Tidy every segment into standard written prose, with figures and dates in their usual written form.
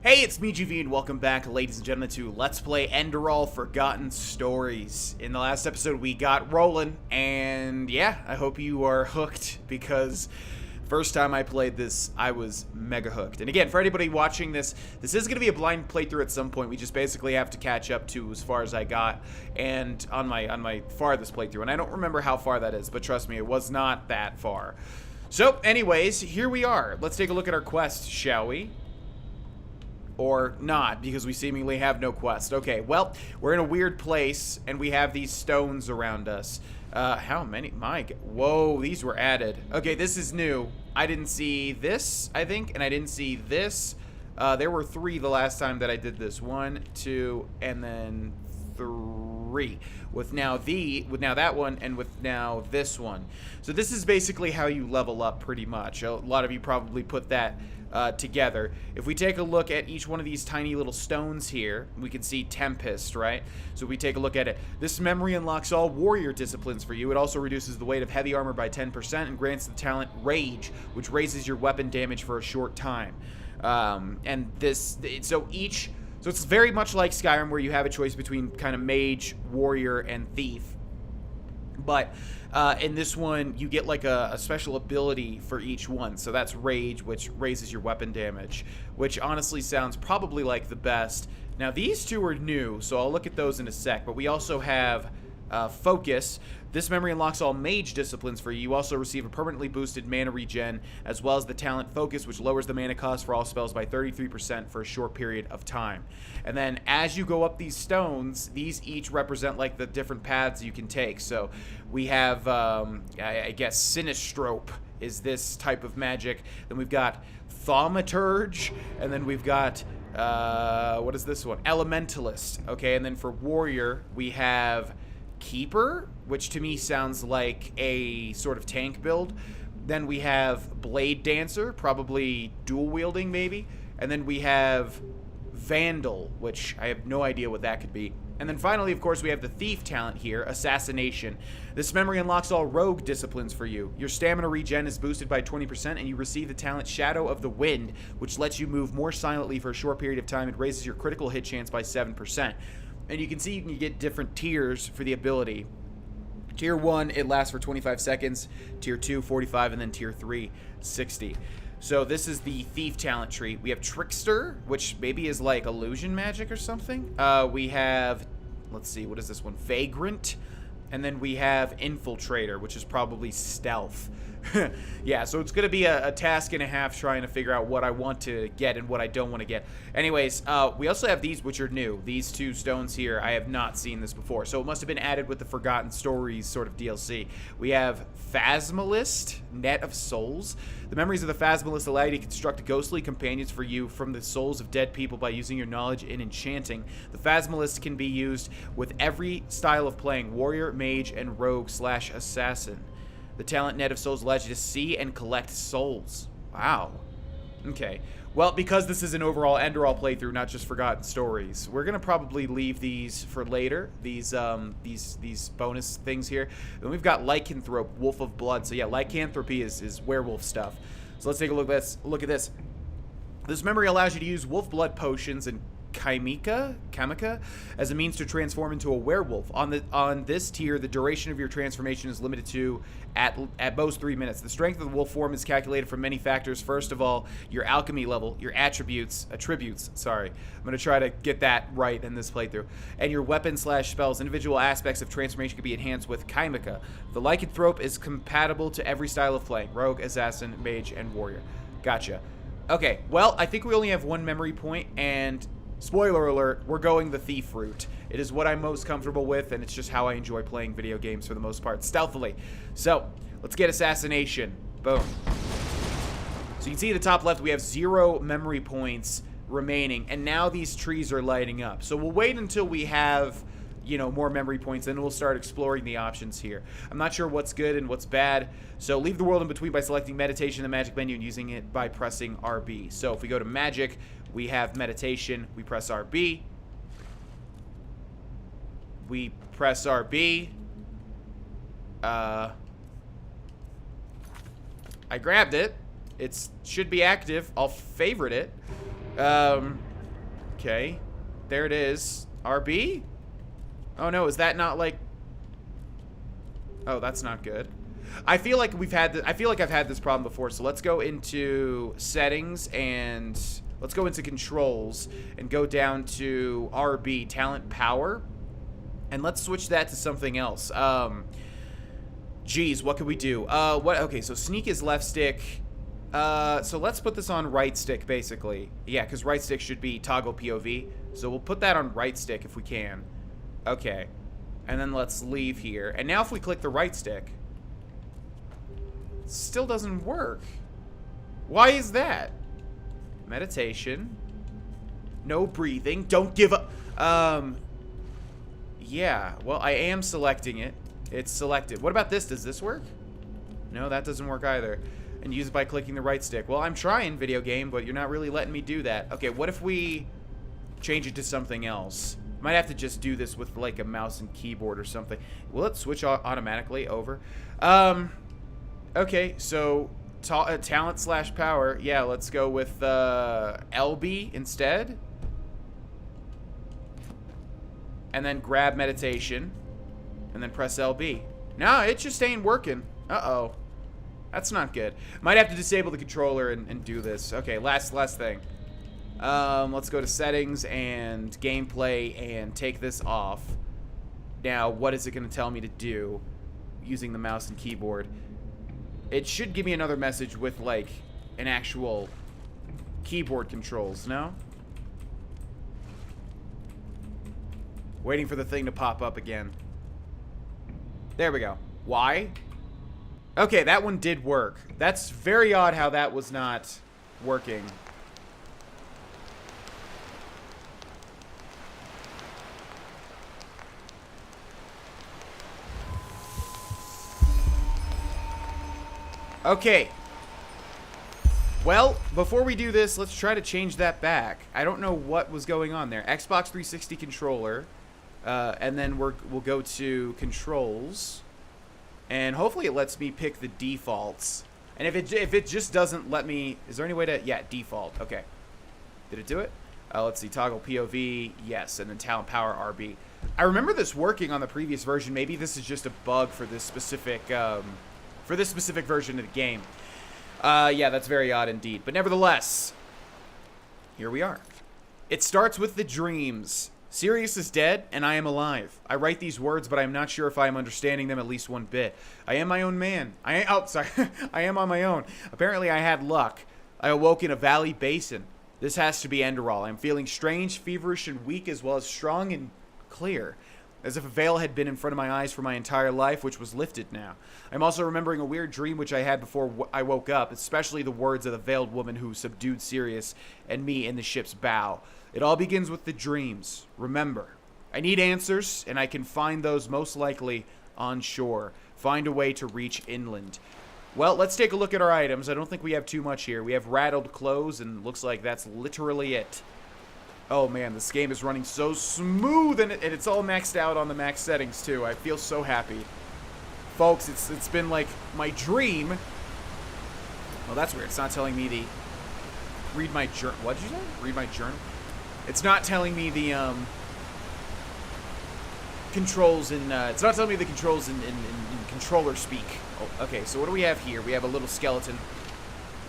Hey, it's me, GV, and welcome back, ladies and gentlemen, to Let's Play Enderal Forgotten Stories. In the last episode, we got rolling, and yeah, I hope you are hooked, because first time I played this, I was mega hooked. And again, for anybody watching this, this is going to be a blind playthrough at some point. We just basically have to catch up to as far as I got, and on my farthest playthrough. And I don't remember how far that is, but trust me, it was not that far. So, anyways, here we are. Let's take a look at our quest, shall we? Or not, because we seemingly have no quest. Okay, well, we're in a weird place, and we have these stones around us. How many? Whoa, these were added. Okay, this is new. I didn't see this, I think, and I didn't see this. There were 3 the last time that I did this. 1, 2, and then 3. With now that one, and with now this one. So this is basically how you level up, pretty much. A lot of you probably put that together. If we take a look at each one of these tiny little stones here, we can see Tempest, right? So we take a look at it. This memory unlocks all warrior disciplines for you. It also reduces the weight of heavy armor by 10% and grants the talent Rage, which raises your weapon damage for a short time. So it's very much like Skyrim, where you have a choice between kind of mage, warrior, and thief. But in this one, you get like a special ability for each one. So that's Rage, which raises your weapon damage, which honestly sounds probably like the best. Now, these 2 are new, so I'll look at those in a sec. But we also have Focus. This memory unlocks all mage disciplines for you. You also receive a permanently boosted mana regen, as well as the talent Focus, which lowers the mana cost for all spells by 33% for a short period of time. And then as you go up these stones, these each represent like the different paths you can take. So we have, I guess, Sinistrope is this type of magic. Then we've got Thaumaturge, and then we've got, what is this one? Elementalist. Okay, and then for warrior, we have Keeper, which to me sounds like a sort of tank build. Then we have Blade Dancer, probably dual wielding maybe. And then we have Vandal, which I have no idea what that could be. And then finally, of course, we have the Thief talent here, Assassination. This memory unlocks all rogue disciplines for you. Your stamina regen is boosted by 20%, and you receive the talent Shadow of the Wind, which lets you move more silently for a short period of time and raises your critical hit chance by 7%. And you can see you can get different tiers for the ability. Tier 1, it lasts for 25 seconds. Tier 2, 45, and then Tier 3, 60. So this is the Thief talent tree. We have Trickster, which maybe is like illusion magic or something. We have, let's see, what is this one? Vagrant. And then we have Infiltrator, which is probably stealth. Yeah, so it's going to be a task and a half trying to figure out what I want to get and what I don't want to get. Anyways, we also have these, which are new. These 2 stones here, I have not seen this before. So it must have been added with the Forgotten Stories sort of DLC. We have Phasmalist, Net of Souls. The memories of the Phasmalist allow you to construct ghostly companions for you from the souls of dead people by using your knowledge in enchanting. The Phasmalist can be used with every style of playing, warrior, mage, and rogue/assassin. The talent Net of Souls allows you to see and collect souls. Wow. Okay. Well, because this is an overall Enderal playthrough, not just Forgotten Stories, we're gonna probably leave these for later. These bonus things here. Then we've got Lycanthropy, Wolf of Blood. So yeah, Lycanthropy is werewolf stuff. So let's take a look at this. This memory allows you to use wolf blood potions and Kamika as a means to transform into a werewolf. On this tier, the duration of your transformation is limited to at most 3 minutes. The strength of the wolf form is calculated from many factors. First of all, your alchemy level, your attributes, sorry. I'm going to try to get that right in this playthrough. And your weapon/spells. Individual aspects of transformation can be enhanced with Kamika. The Lycanthrope is compatible to every style of playing: rogue, assassin, mage, and warrior. Gotcha. Okay, well, I think we only have 1 memory point, and spoiler alert, we're going the thief route. It is what I'm most comfortable with, and it's just how I enjoy playing video games for the most part, stealthily. So, let's get Assassination. Boom. So you can see at the top left, we have 0 memory points remaining, and now these trees are lighting up. So we'll wait until we have, you know, more memory points, then we'll start exploring the options here. I'm not sure what's good and what's bad, so leave the world in between by selecting Meditation in the Magic menu and using it by pressing RB. So if we go to Magic, we have Meditation, we press RB. We press RB. I grabbed it. It should be active. I'll favorite it. Okay. There it is. RB? Oh no, is that not like... Oh, that's not good. I feel like I've had this problem before, so let's go into settings and let's go into controls and go down to RB, talent power, and let's switch that to something else. Geez, what could we do? Okay, so sneak is left stick. So let's put this on right stick, basically. Yeah, because right stick should be toggle POV. So we'll put that on right stick if we can. Okay. And then let's leave here. And now if we click the right stick, it still doesn't work. Why is that? Meditation. No breathing. Don't give up. Yeah, well, I am selecting it. It's selected. What about this? Does this work? No, that doesn't work either. And use it by clicking the right stick. Well, I'm trying, video game, but you're not really letting me do that. Okay, what if we change it to something else? Might have to just do this with like a mouse and keyboard or something. Will it switch automatically over? Okay, so talent slash power. Yeah, let's go with LB instead. And then grab meditation. And then press LB. No, it just ain't working. Uh-oh. That's not good. Might have to disable the controller and do this. Okay, last thing. Let's go to settings and gameplay and take this off. Now, what is it going to tell me to do using the mouse and keyboard? It should give me another message with, like, an actual keyboard controls, no? Waiting for the thing to pop up again. There we go. Why? Okay, that one did work. That's very odd how that was not working. Okay. Well, before we do this, let's try to change that back. I don't know what was going on there. Xbox 360 controller. And then we'll go to controls. And hopefully it lets me pick the defaults. And if it just doesn't let me... Is there any way to... Yeah, default. Okay. Did it do it? Let's see. Toggle POV. Yes. And then talent power RB. I remember this working on the previous version. Maybe this is just a bug for this specific... for this specific version of the game. Yeah, that's very odd indeed. But nevertheless, here we are. It starts with the dreams. Sirius is dead, and I am alive. I write these words, but I am not sure if I am understanding them at least one bit. I am my own man. I am on my own. Apparently, I had luck. I awoke in a valley basin. This has to be Enderal. I am feeling strange, feverish, and weak, as well as strong and clear. As if a veil had been in front of my eyes for my entire life, which was lifted now. I'm also remembering a weird dream which I had before I woke up, especially the words of the veiled woman who subdued Sirius and me in the ship's bow. It all begins with the dreams. Remember, I need answers, and I can find those most likely on shore. Find a way to reach inland. Well, let's take a look at our items. I don't think we have too much here. We have rattled clothes, and looks like that's literally it. Oh man, this game is running so smooth, and it's all maxed out on the max settings too. I feel so happy. Folks, it's been like my dream. Well, that's weird. It's not telling me the... Read my journal. What did you say? Read my journal? It's not telling me the, controls in, it's not telling me the controls in controller speak. Oh, okay, so what do we have here? We have a little skeleton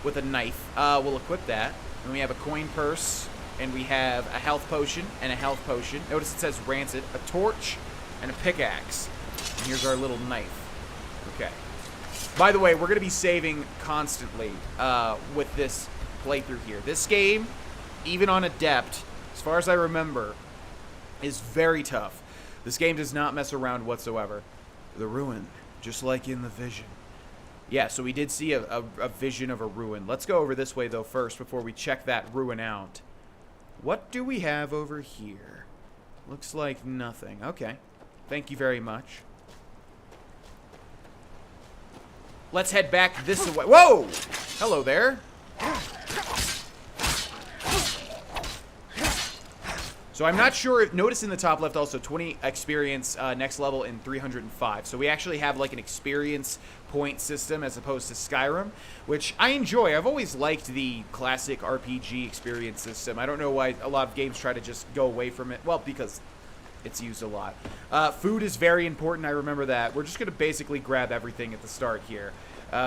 with a knife. We'll equip that. And we have a coin purse. And we have a health potion and a health potion. Notice it says rancid, a torch, and a pickaxe. And here's our little knife. Okay. By the way, we're going to be saving constantly with this playthrough here. This game, even on Adept, as far as I remember, is very tough. This game does not mess around whatsoever. The ruin, just like in the vision. Yeah, so we did see a vision of a ruin. Let's go over this way, though, first, before we check that ruin out. What do we have over here? Looks like nothing. Okay. Thank you very much. Let's head back this way. Whoa! Hello there. So I'm not sure if, notice in the top left also 20 experience next level in 305. So we actually have like an experience point system as opposed to Skyrim, which I enjoy. I've always liked the classic RPG experience system. I don't know why a lot of games try to just go away from it. Well, because it's used a lot. Food is very important. I remember that. We're just going to basically grab everything at the start here.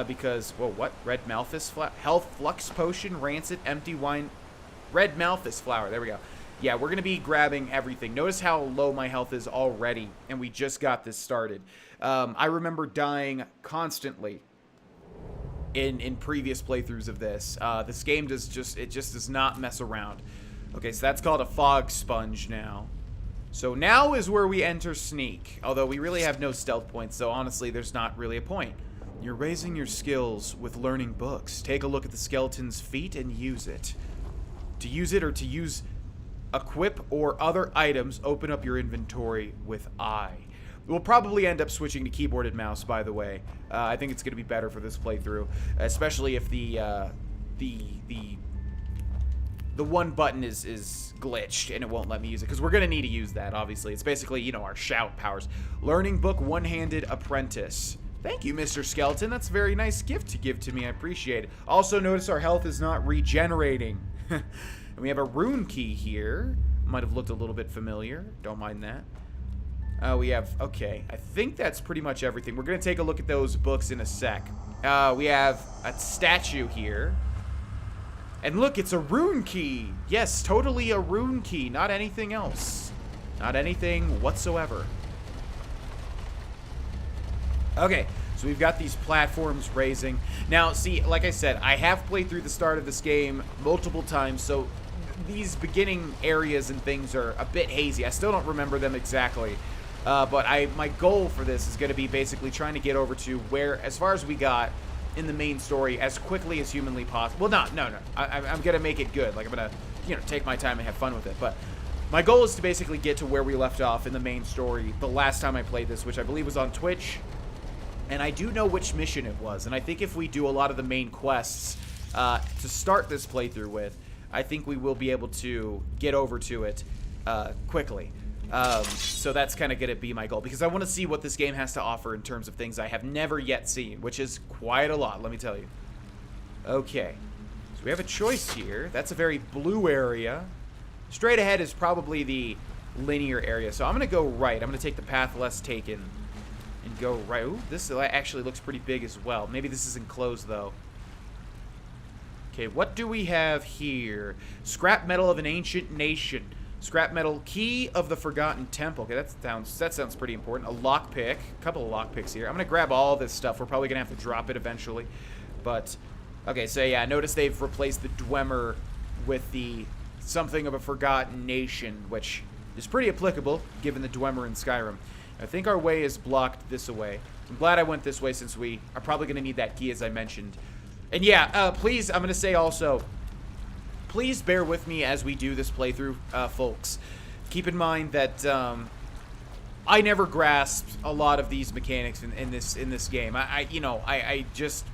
Because, whoa, what? Red Malthus flower? Health Flux Potion, Rancid, Empty Wine. Red Malthus flower. There we go. Yeah, we're going to be grabbing everything. Notice how low my health is already, and we just got this started. I remember dying constantly in previous playthroughs of this. This game just does not mess around. Okay, so that's called a fog sponge now. So now is where we enter sneak, although we really have no stealth points, so honestly, there's not really a point. You're raising your skills with learning books. Take a look at the skeleton's feet and use it. To use it or to use equip or other items, open up your inventory with I. We'll probably end up switching to keyboard and mouse, by the way. I think it's going to be better for this playthrough, especially if the one button is glitched and it won't let me use it, because we're going to need to use that, obviously. It's basically, you know, our shout powers. Learning book, one-handed apprentice. Thank you, Mr. Skeleton. That's a very nice gift to give to me. I appreciate it. Also, notice our health is not regenerating. And we have a rune key here. Might have looked a little bit familiar. Don't mind that. We have, okay, I think that's pretty much everything. We're going to take a look at those books in a sec. We have a statue here. And look, it's a rune key. Yes, totally a rune key, not anything else. Not anything whatsoever. Okay, so we've got these platforms raising. Now, see, like I said, I have played through the start of this game multiple times, so these beginning areas and things are a bit hazy. I still don't remember them exactly. But my goal for this is going to be basically trying to get over to where, as far as we got in the main story, as quickly as humanly possible. Well, no. I'm going to make it good. Like, I'm going to, you know, take my time and have fun with it. But my goal is to basically get to where we left off in the main story the last time I played this, which I believe was on Twitch. And I do know which mission it was. And I think if we do a lot of the main quests to start this playthrough with, I think we will be able to get over to it quickly. So that's kind of going to be my goal, because I want to see what this game has to offer in terms of things I have never yet seen, which is quite a lot, let me tell you. Okay, so we have a choice here. That's a very blue area. Straight ahead is probably the linear area, so I'm going to go right. I'm going to take the path less taken and go right. Ooh, this actually looks pretty big as well. Maybe this is enclosed, though. Okay, what do we have here? Scrap metal of an ancient nation. Scrap metal, key of the forgotten temple. Okay, that sounds pretty important. A lockpick, a couple of lockpicks here. I'm gonna grab all this stuff. We're probably gonna have to drop it eventually, but okay. So yeah, notice they've replaced the Dwemer with the something of a forgotten nation, which is pretty applicable given the Dwemer in Skyrim. I think our way is blocked this way. I'm glad I went this way, since we are probably gonna need that key, as I mentioned. And yeah, please, I'm gonna say also, please bear with me as we do this playthrough, folks. Keep in mind that I never grasped a lot of these mechanics in this game. I just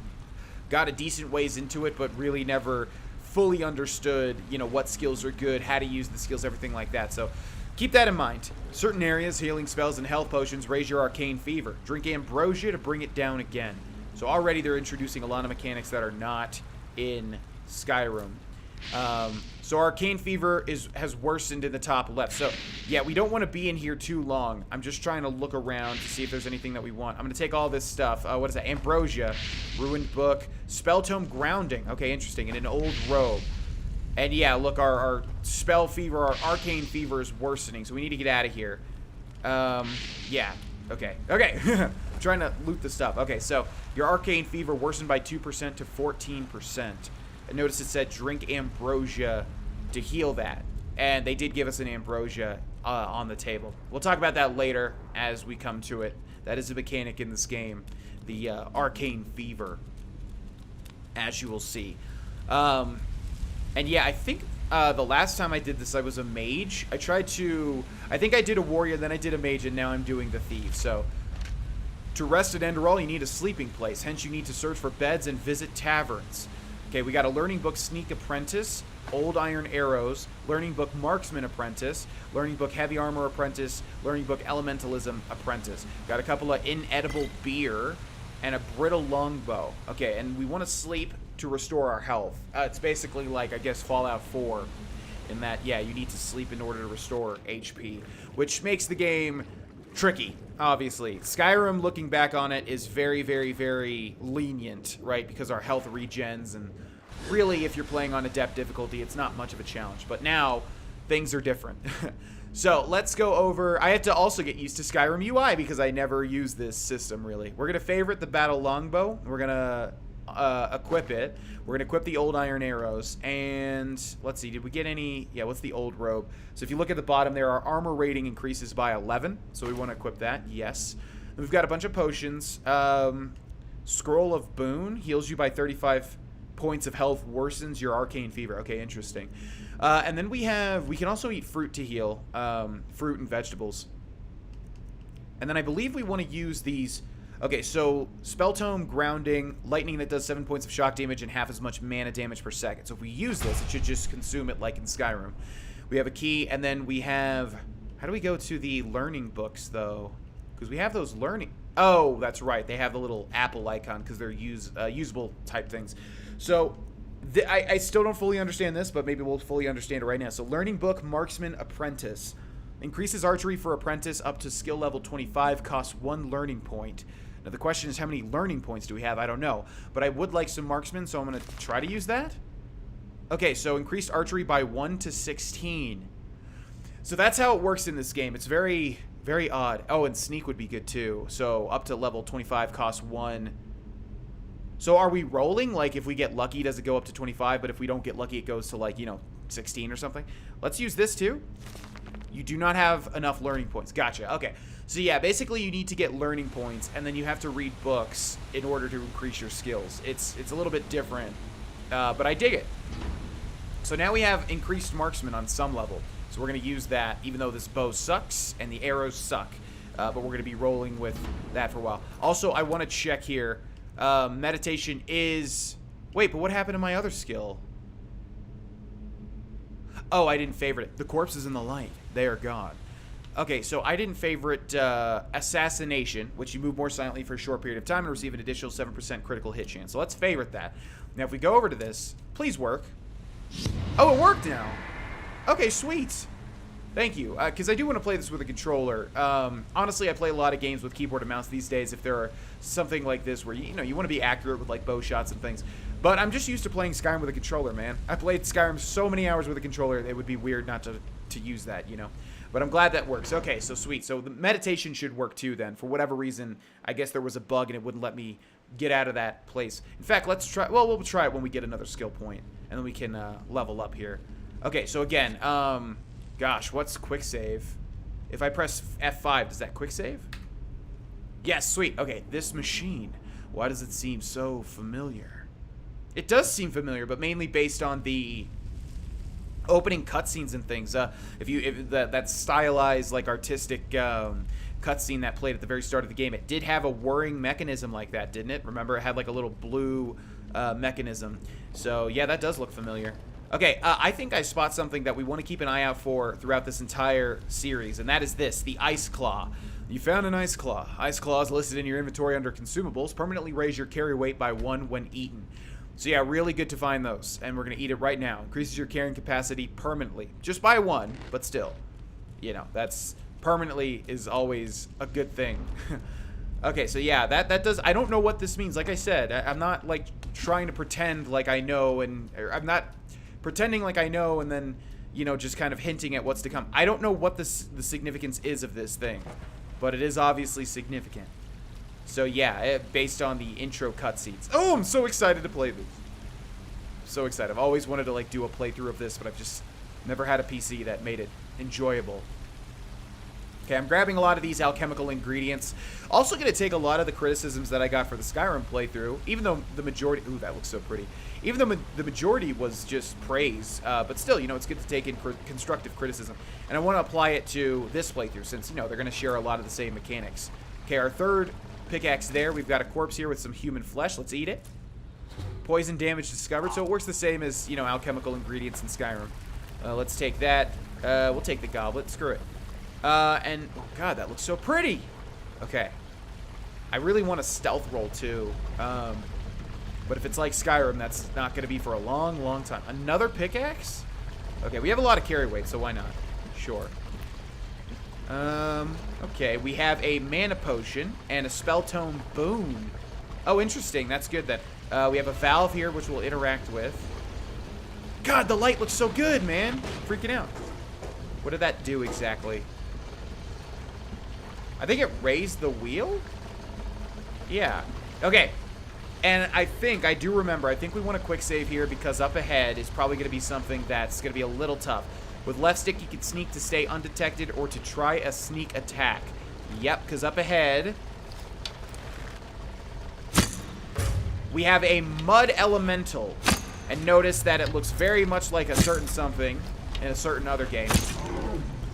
got a decent ways into it, but really never fully understood, you know, what skills are good, how to use the skills, everything like that. So keep that in mind. Certain areas, healing spells and health potions raise your arcane fever. Drink ambrosia to bring it down again. So already they're introducing a lot of mechanics that are not in Skyrim. So arcane fever has worsened in the top left. So yeah, we don't want to be in here too long. I'm just trying to look around to see if there's anything that we want. I'm going to take all this stuff. What is that? Ambrosia, ruined book, spell tome grounding. Okay, interesting. And an old robe. And yeah, look, our spell fever, our arcane fever is worsening. So we need to get out of here. Yeah. Okay. I'm trying to loot the stuff. Okay, so your arcane fever worsened by 2% to 14%. And notice it said drink ambrosia to heal that. And they did give us an ambrosia on the table. We'll talk about that later as we come to it. That is a mechanic in this game. The arcane fever, as you will see. And yeah, I think the last time I did this, I was a mage. I think I did a warrior, then I did a mage, and now I'm doing the thief. So to rest at Enderal, you need a sleeping place. Hence, you need to search for beds and visit taverns. Okay, we got a learning book, Sneak Apprentice. Old Iron Arrows, Learning Book Marksman Apprentice, Learning Book Heavy Armor Apprentice, Learning Book Elementalism Apprentice. Got a couple of inedible beer and a brittle longbow. Okay, and we want to sleep to restore our health. It's basically like, I guess, Fallout 4 in that, yeah, you need to sleep in order to restore HP, which makes the game tricky, obviously. Skyrim, looking back on it, is very, very, very lenient, right? Because our health regens, and really, if you're playing on Adept difficulty, it's not much of a challenge. But now, things are different. So, let's go over... I had to also get used to Skyrim UI because I never used this system, really. We're going to favorite the Battle Longbow. We're going to equip it. We're going to equip the Old Iron Arrows. And, let's see, did we get any... Yeah, what's the Old Robe? So, if you look at the bottom there, our armor rating increases by 11. So, we want to equip that. Yes. And we've got a bunch of potions. Scroll of Boon heals you by 35 points of health, worsens your arcane fever. Okay, interesting. And then we can also eat fruit to heal, fruit and vegetables. And then I believe we want to use these. Okay, so Spell Tome, Grounding, Lightning that does 7 points of shock damage and half as much mana damage per second. So if we use this, it should just consume it like in Skyrim. We have a key, and then we have... How do we go to the learning books, though? Because we have those learning... Oh, that's right. They have the little apple icon because they're usable type things. So... I still don't fully understand this, but maybe we'll fully understand it right now. So, Learning Book, Marksman, Apprentice. Increases archery for Apprentice up to skill level 25, costs 1 learning point. Now, the question is, how many learning points do we have? I don't know. But I would like some Marksman, so I'm going to try to use that. Okay, so increased archery by 1 to 16. So, that's how it works in this game. It's very, very odd. Oh, and Sneak would be good, too. So, up to level 25, costs 1. So are we rolling? Like, if we get lucky, does it go up to 25? But if we don't get lucky, it goes to, like, 16 or something. Let's use this, too. You do not have enough learning points. Gotcha. Okay. So, yeah, basically you need to get learning points, and then you have to read books in order to increase your skills. It's a little bit different, but I dig it. So now we have increased marksman on some level. So we're going to use that, even though this bow sucks and the arrows suck. But we're going to be rolling with that for a while. Also, I want to check here. Meditation is... Wait, but what happened to my other skill? Oh, I didn't favorite it. The corpses in the light. They are gone. Okay, so I didn't favorite Assassination, which you move more silently for a short period of time and receive an additional 7% critical hit chance. So let's favorite that. Now, if we go over to this, please work. Oh, it worked now. Okay, sweet. Thank you, because I do want to play this with a controller. Honestly, I play a lot of games with keyboard and mouse these days if there are something like this where, you want to be accurate with, like, bow shots and things. But I'm just used to playing Skyrim with a controller, man. I played Skyrim so many hours with a controller, it would be weird not to use that, But I'm glad that works. Okay, so sweet. So the meditation should work too then. For whatever reason, I guess there was a bug and it wouldn't let me get out of that place. In fact, let's try... Well, we'll try it when we get another skill point. And then we can level up here. Okay, so again, gosh, what's quick save? If I press F5, does that quick save? Yes, sweet. Okay, this machine. Why does it seem so familiar? It does seem familiar, but mainly based on the opening cutscenes and things. If that stylized, like, artistic cutscene that played at the very start of the game, it did have a whirring mechanism like that, didn't it? Remember, it had like a little blue mechanism. So yeah, that does look familiar. Okay, I think I spot something that we want to keep an eye out for throughout this entire series, and that is this, the Ice Claw. You found an Ice Claw. Ice Claws listed in your inventory under consumables permanently raise your carry weight by 1 when eaten. So yeah, really good to find those, and we're going to eat it right now. Increases your carrying capacity permanently. Just by 1, but still. That's permanently is always a good thing. Okay, so yeah, that does... I don't know what this means. Like I said, I'm not, like, trying to pretend like I know, and... I'm not pretending like I know and then, just kind of hinting at what's to come. I don't know what the significance is of this thing, but it is obviously significant. So yeah, based on the intro cutscenes. Oh, I'm so excited to play this. So excited. I've always wanted to, like, do a playthrough of this, but I've just never had a PC that made it enjoyable. Okay, I'm grabbing a lot of these alchemical ingredients. Also going to take a lot of the criticisms that I got for the Skyrim playthrough, even though the majority... Ooh, that looks so pretty. Even though the majority was just praise, but still, it's good to take in constructive criticism. And I want to apply it to this playthrough, since, they're going to share a lot of the same mechanics. Okay, our third pickaxe there. We've got a corpse here with some human flesh. Let's eat it. Poison damage discovered. So it works the same as, you know, alchemical ingredients in Skyrim. Let's take that. We'll take the goblet. Screw it. And, oh god, that looks so pretty. Okay. I really want a stealth roll, too. But if it's like Skyrim, that's not going to be for a long, long time. Another pickaxe? Okay, we have a lot of carry weight, so why not? Sure. Okay, we have a mana potion and a spell tome boon. Oh, interesting. That's good, then. We have a valve here, which we'll interact with. God, the light looks so good, man. Freaking out. What did that do exactly? I think it raised the wheel? Yeah. Okay. And I do remember, I think we want a quick save here because up ahead is probably going to be something that's going to be a little tough. With left stick, you can sneak to stay undetected or to try a sneak attack. Yep, because up ahead, we have a mud elemental. And notice that it looks very much like a certain something in a certain other game.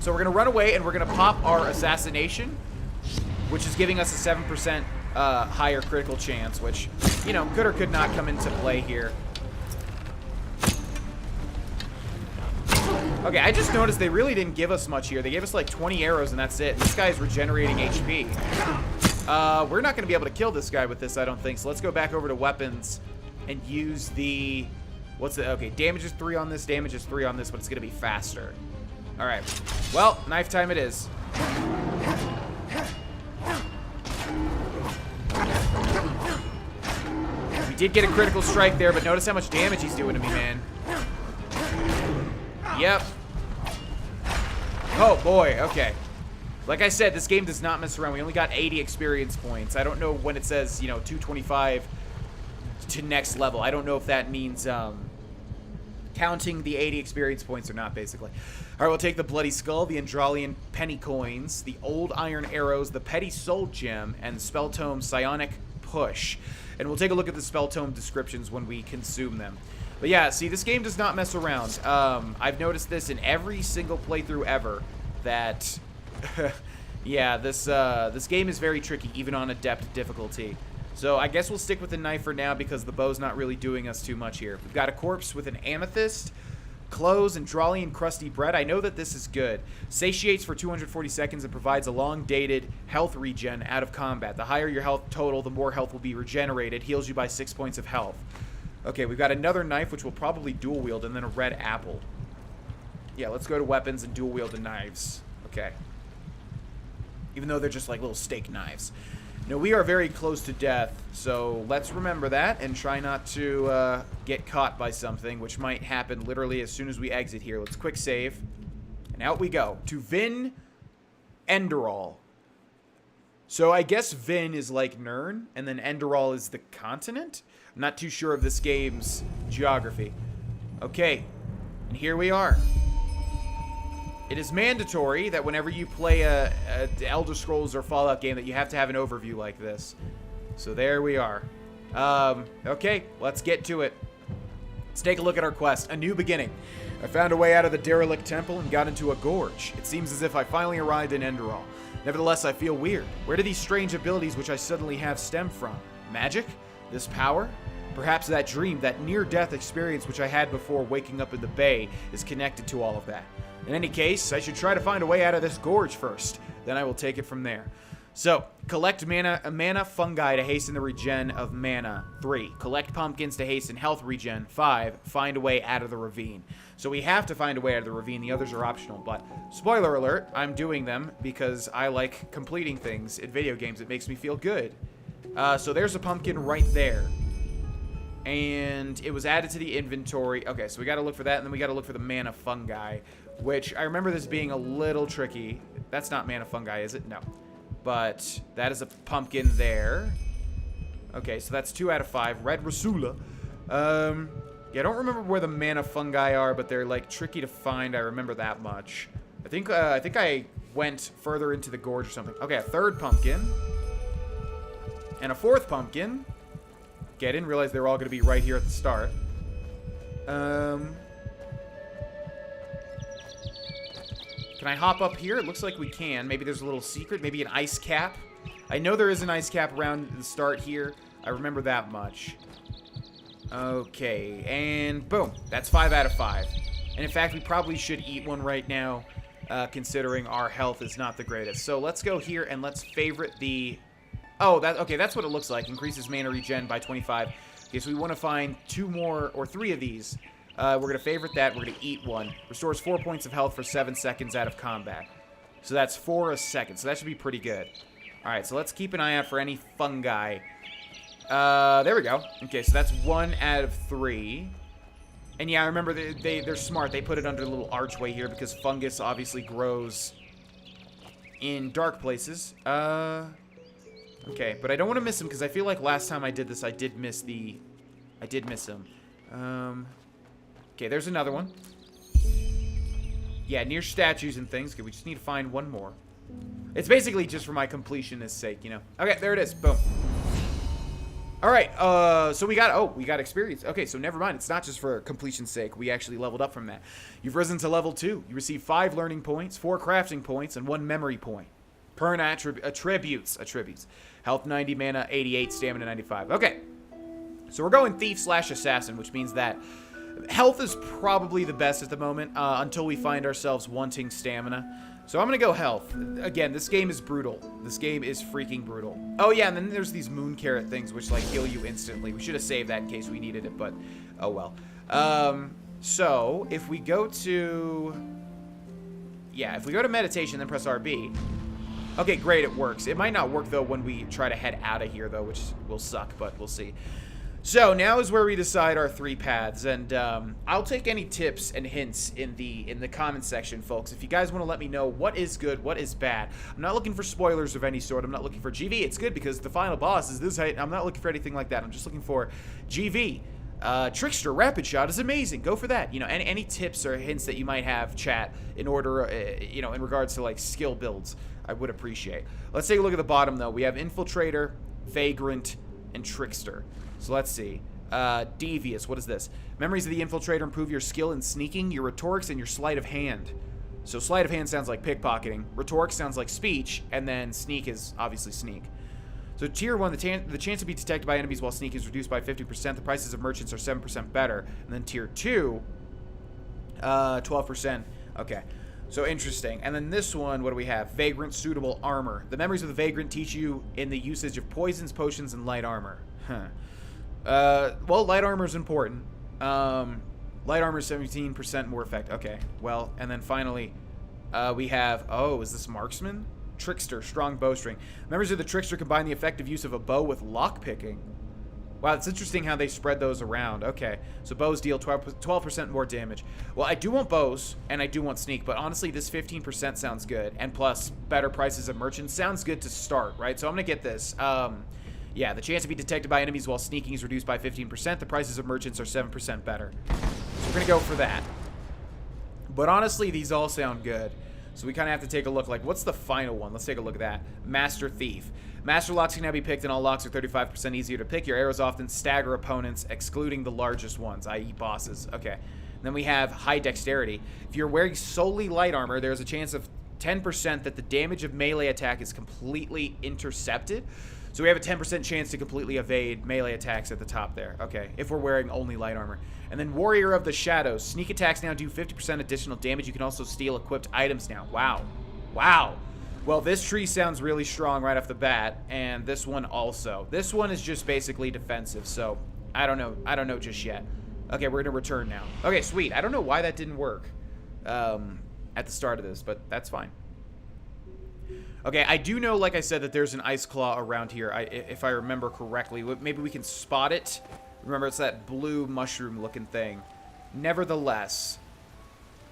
So we're going to run away and we're going to pop our assassination, which is giving us a 7% higher critical chance, which, you know, could or could not come into play here. Okay, I just noticed they really didn't give us much here. They gave us like 20 arrows and that's it. This guy is regenerating HP. We're not going to be able to kill this guy with this, I don't think. So let's go back over to weapons and use the... What's the... Okay, damage is 3 on this, damage is 3 on this, but it's going to be faster. Alright. Well, knife time it is. We did get a critical strike there, but notice how much damage he's doing to me, man. Yep. Oh, boy. Okay. Like I said, this game does not mess around. We only got 80 experience points. I don't know when it says, you know, 225 to next level. I don't know if that means counting the 80 experience points or not, basically. All right, we'll take the Bloody Skull, the Enderalian penny coins, the Old Iron Arrows, the Petty Soul Gem, and Spell Tome Psionic Push. And we'll take a look at the Spell Tome descriptions when we consume them. But yeah, see, this game does not mess around. I've noticed this in every single playthrough ever, that, yeah, this game is very tricky, even on Adept difficulty. So I guess we'll stick with the knife for now because the bow's not really doing us too much here. We've got a corpse with an amethyst, clothes, and Dralian crusty bread. I know that this is good. Satiates for 240 seconds and provides a long-dated health regen out of combat. The higher your health total, the more health will be regenerated. Heals you by 6 points of health. Okay, we've got another knife, which will probably dual wield, and then a red apple. Yeah, let's go to weapons and dual wield the knives. Okay. Even though they're just like little steak knives. No, we are very close to death, so let's remember that and try not to get caught by something, which might happen literally as soon as we exit here. Let's quick save. And out we go. To Vin Enderal. So I guess Vin is like Nirn, and then Enderal is the continent? I'm not too sure of this game's geography. Okay, and here we are. It is mandatory that whenever you play a Elder Scrolls or Fallout game that you have to have an overview like this. So there we are. Okay, let's get to it. Let's take a look at our quest. A new beginning. I found a way out of the derelict temple and got into a gorge. It seems as if I finally arrived in Enderal. Nevertheless, I feel weird. Where do these strange abilities which I suddenly have stem from? Magic? This power? Perhaps that dream, that near-death experience which I had before waking up in the bay is connected to all of that. In any case, I should try to find a way out of this gorge first. Then I will take it from there. So, collect mana fungi to hasten the regen of mana. 3. Collect pumpkins to hasten health regen. 5. Find a way out of the ravine. So we have to find a way out of the ravine. The others are optional. But, spoiler alert, I'm doing them because I like completing things in video games. It makes me feel good. So there's a pumpkin right there. And it was added to the inventory. Okay, so we got to look for that, and then we got to look for the mana fungi, which I remember this being a little tricky. That's not mana fungi, is it? No. But that is a pumpkin there. Okay, so that's 2 out of 5. Red Rasula. Yeah, I don't remember where the mana fungi are, but they're like tricky to find. I remember that much. I think I went further into the gorge or something. Okay, a 3rd pumpkin. And a 4th pumpkin. Okay, I didn't realize they were all going to be right here at the start. Can I hop up here? It looks like we can. Maybe there's a little secret. Maybe an ice cap. I know there is an ice cap around the start here. I remember that much. Okay, and boom. That's 5 out of 5. And in fact, we probably should eat one right now, considering our health is not the greatest. So let's go here and let's favorite the... Oh, okay, that's what it looks like. Increases mana regen by 25. Okay, so we want to find 2 more, or 3 of these. We're going to favorite that. We're going to eat one. Restores 4 points of health for 7 seconds out of combat. So that's 4 a second. So that should be pretty good. All right, so let's keep an eye out for any fungi. There we go. Okay, so that's 1 out of 3. And yeah, I remember they're smart. They put it under a little archway here because fungus obviously grows in dark places. Okay, but I don't want to miss him because I feel like last time I did this, I did miss him. Okay, there's another one. Yeah, near statues and things. Okay, we just need to find one more. It's basically just for my completionist's sake, you know. Okay, there it is. Boom. All right, so we got experience. Okay, so never mind. It's not just for completion's sake. We actually leveled up from that. You've risen to level 2. You receive 5 learning points, 4 crafting points, and 1 memory point. Per attributes. Health 90, mana 88, stamina 95. Okay, so we're going thief/assassin, which means that health is probably the best at the moment until we find ourselves wanting stamina. So I'm going to go health. Again, this game is brutal. This game is freaking brutal. Oh, yeah, and then there's these moon carrot things, which, like, heal you instantly. We should have saved that in case we needed it, but oh well. So, if we go to... Yeah, if we go to meditation, then press RB. Okay, great, it works. It might not work, though, when we try to head out of here, though, which will suck, but we'll see. So now is where we decide our 3 paths, and I'll take any tips and hints in the comment section, folks. If you guys want to let me know what is good, what is bad. I'm not looking for spoilers of any sort. I'm not looking for GV. It's good because the final boss is this height. I'm not looking for anything like that. I'm just looking for GV. Trickster Rapid Shot is amazing. Go for that. You know, any tips or hints that you might have, chat, in order, you know, in regards to like skill builds, I would appreciate. Let's take a look at the bottom though. We have Infiltrator, Vagrant, and Trickster. So let's see. Devious. What is this? Memories of the Infiltrator improve your skill in sneaking, your rhetorics, and your sleight of hand. So sleight of hand sounds like pickpocketing. Rhetoric sounds like speech, and then sneak is obviously sneak. So tier 1, the chance to be detected by enemies while sneaking is reduced by 50%. The prices of merchants are 7% better. And then tier 2, 12%. Okay. So interesting. And then this one, what do we have? Vagrant suitable armor. The memories of the Vagrant teach you in the usage of poisons, potions, and light armor. Huh. Well, light armor is important. Light armor is 17% more effect. Okay, well, and then finally, we have, oh, is this Marksman? Trickster, strong bowstring. Members of the Trickster combine the effective use of a bow with lockpicking. Wow, it's interesting how they spread those around. Okay, so bows deal 12% more damage. Well, I do want bows, and I do want sneak, but honestly, this 15% sounds good. And plus, better prices of merchants sounds good to start, right? So I'm going to get this. Yeah, the chance to be detected by enemies while sneaking is reduced by 15%. The prices of merchants are 7% better. So we're going to go for that. But honestly, these all sound good. So we kind of have to take a look, like, what's the final one? Let's take a look at that. Master Thief. Master locks can now be picked, and all locks are 35% easier to pick. Your arrows often stagger opponents, excluding the largest ones, i.e. bosses. Okay. And then we have High Dexterity. If you're wearing solely light armor, there's a chance of 10% that the damage of melee attack is completely intercepted. So we have a 10% chance to completely evade melee attacks at the top there. Okay, if we're wearing only light armor. And then Warrior of the Shadows. Sneak attacks now do 50% additional damage. You can also steal equipped items now. Wow. Wow. Well, this tree sounds really strong right off the bat. And this one also. This one is just basically defensive. So, I don't know. I don't know just yet. Okay, we're going to return now. Okay, sweet. I don't know why that didn't work at the start of this, but that's fine. Okay, I do know, like I said, that there's an ice claw around here, if I remember correctly. Maybe we can spot it. Remember, it's that blue mushroom-looking thing. Nevertheless.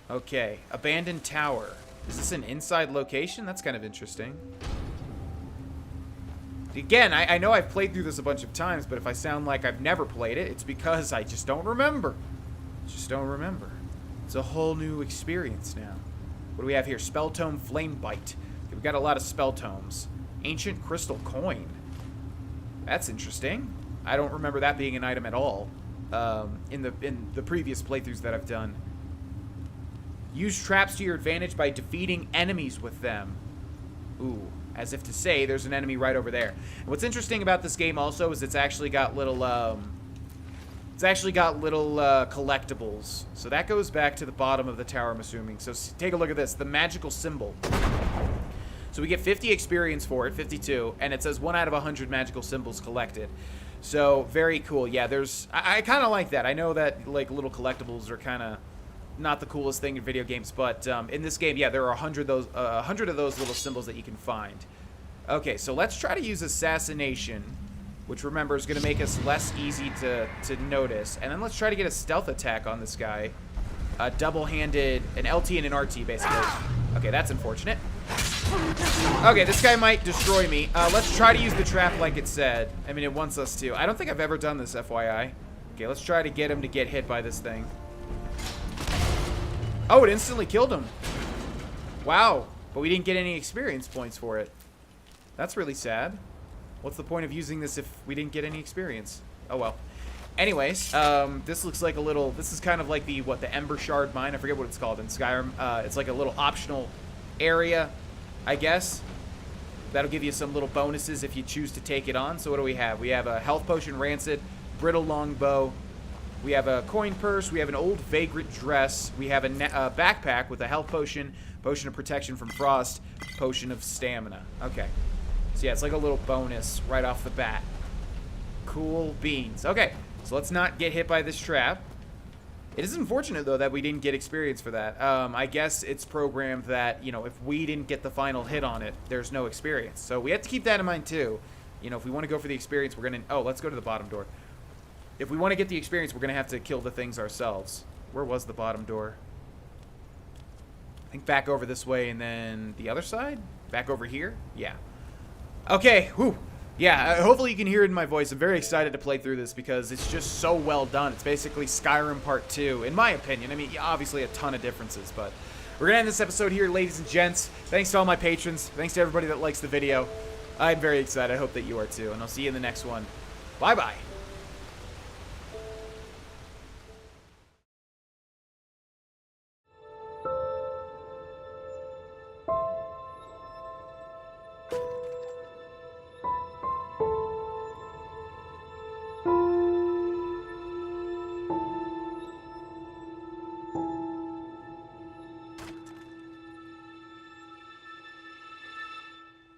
Okay, abandoned tower. Is this an inside location? That's kind of interesting. Again, I know I've played through this a bunch of times, but if I sound like I've never played it, it's because I just don't remember. Just don't remember. It's a whole new experience now. What do we have here? Spell Tome Flame Bite. We've got a lot of spell tomes. Ancient Crystal Coin. That's interesting. I don't remember that being an item at all in the previous playthroughs that I've done. Use traps to your advantage by defeating enemies with them. Ooh, as if to say there's an enemy right over there. And what's interesting about this game also is it's actually got little It's actually got little collectibles. So that goes back to the bottom of the tower, I'm assuming. So take a look at this. The magical symbol. So we get 50 experience for it, 52, and it says 1 out of 100 magical symbols collected. So very cool. Yeah, there's... I kind of like that. I know that like little collectibles are kind of not the coolest thing in video games, but in this game, yeah, there are 100 of those little symbols that you can find. Okay, so let's try to use assassination, which, remember, is going to make us less easy to notice. And then let's try to get a stealth attack on this guy. Double-handed, an LT and an RT, basically. Okay, that's unfortunate. Okay, this guy might destroy me. Let's try to use the trap like it said. I mean, it wants us to. I don't think I've ever done this, FYI. Okay, let's try to get him to get hit by this thing. Oh, it instantly killed him. Wow, but we didn't get any experience points for it. That's really sad. What's the point of using this if we didn't get any experience? Oh, well. Anyways, this looks like a little... This is kind of like the, what, the Ember Shard Mine? I forget what it's called in Skyrim. It's like a little optional area, I guess. That'll give you some little bonuses if you choose to take it on. So what do we have? We have a Health Potion Rancid, Brittle Longbow. We have a Coin Purse. We have an Old Vagrant Dress. We have a backpack with a Health Potion, Potion of Protection from Frost, Potion of Stamina. Okay. So yeah, it's like a little bonus right off the bat. Cool beans. Okay, so let's not get hit by this trap. It is unfortunate, though, that we didn't get experience for that. I guess it's programmed that, you know, if we didn't get the final hit on it, there's no experience. So we have to keep that in mind, too. You know, if we want to go for the experience, we're going to... Oh, let's go to the bottom door. If we want to get the experience, we're going to have to kill the things ourselves. Where was the bottom door? I think back over this way and then the other side? Back over here? Yeah. Okay, whew. Yeah, hopefully you can hear it in my voice. I'm very excited to play through this because it's just so well done. It's basically Skyrim Part 2, in my opinion. I mean, obviously a ton of differences, but we're going to end this episode here, ladies and gents. Thanks to all my patrons. Thanks to everybody that likes the video. I'm very excited. I hope that you are too, and I'll see you in the next one. Bye-bye.